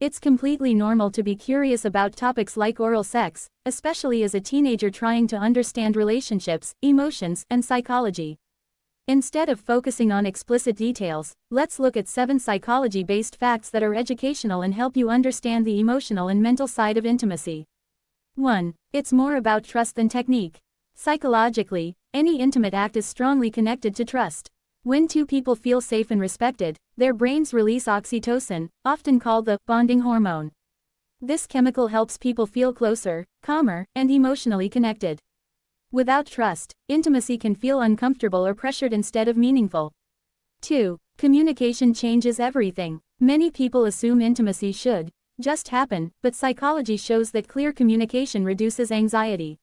It's completely normal to be curious about topics like oral sex, especially as a teenager trying to understand relationships, emotions, and psychology. Instead of focusing on explicit details, let's look at 7 psychology-based facts that are educational and help you understand the emotional and mental side of intimacy. 1. It's more about trust than technique. Psychologically, any intimate act is strongly connected to trust. When two people feel safe and respected, their brains release oxytocin, often called the bonding hormone. This chemical helps people feel closer, calmer, and emotionally connected. Without trust, intimacy can feel uncomfortable or pressured instead of meaningful. 2. Communication changes everything. Many people assume intimacy should just happen, but psychology shows that clear communication reduces anxiety.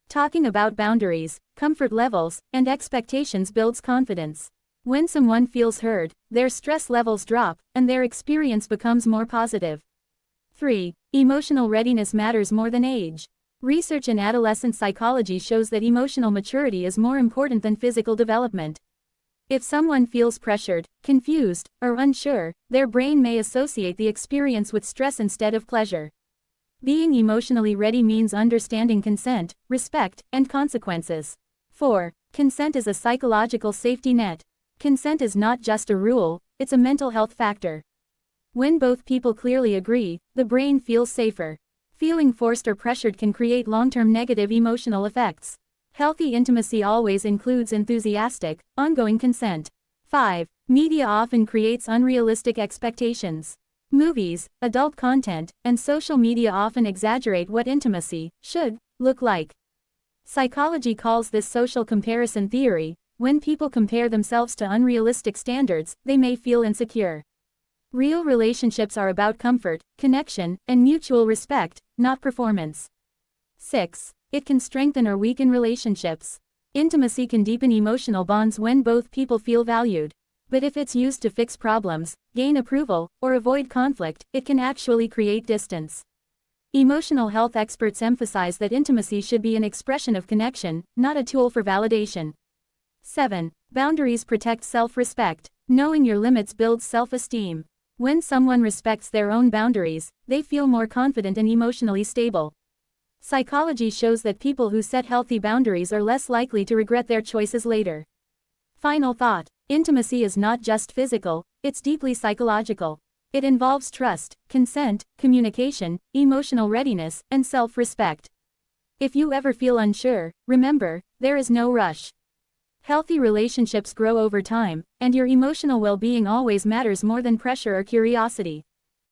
Talking about boundaries, comfort levels, and expectations builds confidence. When someone feels heard, their stress levels drop, and their experience becomes more positive. 3. Emotional readiness matters more than age. Research in adolescent psychology shows that emotional maturity is more important than physical development. If someone feels pressured, confused, or unsure, their brain may associate the experience with stress instead of pleasure. Being emotionally ready means understanding consent, respect, and consequences. 4. Consent is a psychological safety net. Consent is not just a rule, it's a mental health factor. When both people clearly agree, the brain feels safer. Feeling forced or pressured can create long-term negative emotional effects. Healthy intimacy always includes enthusiastic, ongoing consent. 5. Media often creates unrealistic expectations. Movies, adult content, and social media often exaggerate what intimacy should look like. Psychology calls this social comparison theory. When people compare themselves to unrealistic standards, they may feel insecure. Real relationships are about comfort, connection, and mutual respect, not performance. 6. It can strengthen or weaken relationships. Intimacy can deepen emotional bonds when both people feel valued. But if it's used to fix problems, gain approval, or avoid conflict, it can actually create distance. Emotional health experts emphasize that intimacy should be an expression of connection, not a tool for validation. 7. Boundaries protect self-respect. Knowing your limits builds self-esteem. When someone respects their own boundaries, they feel more confident and emotionally stable. Psychology shows that people who set healthy boundaries are less likely to regret their choices later. Final thought. Intimacy is not just physical, it's deeply psychological. It involves trust, consent, communication, emotional readiness, and self-respect. If you ever feel unsure, remember, there is no rush. Healthy relationships grow over time, and your emotional well-being always matters more than pressure or curiosity.